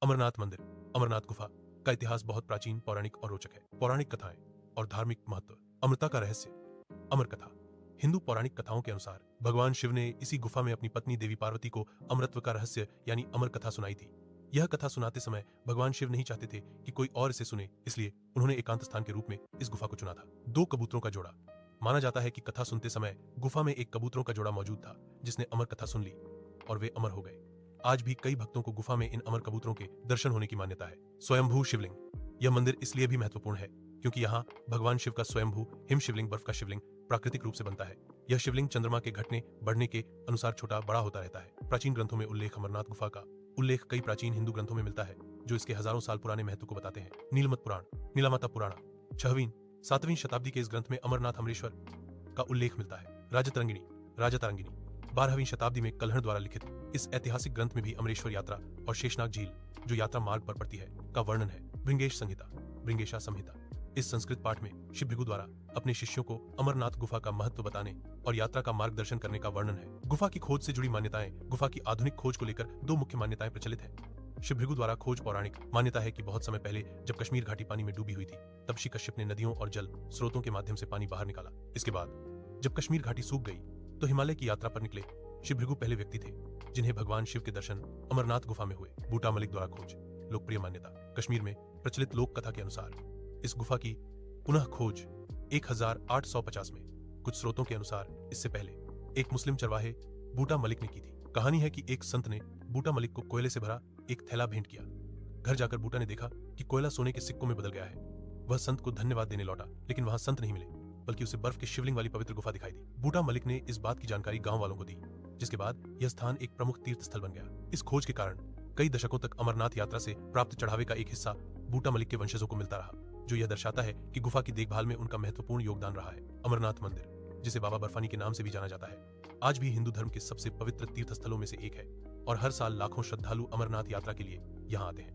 अमरनाथ मंदिर, अमरनाथ गुफा का इतिहास बहुत प्राचीन, पौराणिक और रोचक है। पौराणिक कथाएं और धार्मिक महत्व। अमरता का रहस्य। अमर कथा। हिंदू पौराणिक कथाओं के अनुसार भगवान शिव ने इसी गुफा में अपनी पत्नी देवी पार्वती को अमरत्व का रहस्य यानी अमर कथा सुनाई थी। यह कथा सुनाते समय भगवान शिव नहीं चाहते थे कि कोई और इसे सुने, इसलिए उन्होंने एकांत स्थान के रूप में इस गुफा को चुना था। दो कबूतरों का जोड़ा। माना जाता है कि कथा सुनते समय गुफा में एक कबूतरों का जोड़ा मौजूद था जिसने अमर कथा सुन ली और वे अमर हो गए। आज भी कई भक्तों को गुफा में इन अमर कबूतरों के दर्शन होने की मान्यता है। स्वयंभू शिवलिंग। यह मंदिर इसलिए भी महत्वपूर्ण है क्योंकि यहाँ भगवान शिव का स्वयंभू हिम शिवलिंग, बर्फ का शिवलिंग, प्राकृतिक रूप से बनता है। यह शिवलिंग चंद्रमा के घटने बढ़ने के अनुसार छोटा बड़ा होता रहता है। प्राचीन ग्रंथों में उल्लेख। अमरनाथ गुफा का उल्लेख कई प्राचीन हिंदू ग्रंथों में मिलता है जो इसके हजारों साल पुराने महत्व को बताते हैं। नीलमत पुराण, नीलामाता पुराण 6वीं 7वीं शताब्दी के इस ग्रंथ में अमरनाथ अमरेश्वर का उल्लेख मिलता है। राजा तरंगिणी 12वीं शताब्दी में कल्हण द्वारा लिखित इस ऐतिहासिक ग्रंथ में भी अमरेश्वर यात्रा और शेषनाग झील जो यात्रा मार्ग पर पड़ती है का वर्णन है। भृंगेशा संहिता इस संस्कृत पाठ में शिव भृगु द्वारा अपने शिष्यों को अमरनाथ गुफा का महत्व बताने और यात्रा का मार्गदर्शन करने का वर्णन है। गुफा की खोज से जुड़ी मान्यताएं। गुफा की आधुनिक खोज को लेकर दो मुख्य मान्यताएं प्रचलित हैं। शिव भृगु द्वारा खोज। पौराणिक मान्यता है कि बहुत समय पहले जब कश्मीर घाटी पानी में डूबी हुई थी तब ऋषि कश्यप ने नदियों और जल स्रोतों के माध्यम से पानी बाहर निकाला। इसके बाद जब कश्मीर घाटी सूख गई तो हिमालय की यात्रा पर निकले शिव भृगु पहले व्यक्ति थे जिन्हें भगवान शिव के दर्शन अमरनाथ गुफा में हुए। बूटा मलिक द्वारा खोज। लोकप्रिय मान्यता। कश्मीर में प्रचलित लोक कथा के अनुसार इस गुफा की पुनः खोज 1850 में कुछ स्रोतों के अनुसार इससे पहले एक मुस्लिम चरवाहे बूटा मलिक ने की थी। कहानी है कि एक संत ने बूटा मलिक को कोयले से भरा एक थैला भेंट किया। घर जाकर बूटा ने देखा कि कोयला सोने के सिक्कों में बदल गया है। वह संत को धन्यवाद देने लौटा लेकिन वहां संत नहीं मिले बल्कि उसे बर्फ के शिवलिंग वाली पवित्र गुफा दिखाई दी। बूटा मलिक ने इस बात की जानकारी गांव वालों को दी जिसके बाद यह स्थान एक प्रमुख तीर्थ स्थल बन गया। इस खोज के कारण कई दशकों तक अमरनाथ यात्रा से प्राप्त चढ़ावे का एक हिस्सा बूटा मलिक के वंशजों को मिलता रहा, जो यह दर्शाता है कि गुफा की देखभाल में उनका महत्वपूर्ण योगदान रहा है। अमरनाथ मंदिर, जिसे बाबा बर्फानी के नाम से भी जाना जाता है, आज भी हिंदू धर्म के सबसे पवित्र तीर्थ स्थलों में से एक है और हर साल लाखों श्रद्धालु अमरनाथ यात्रा के लिए यहाँ आते हैं।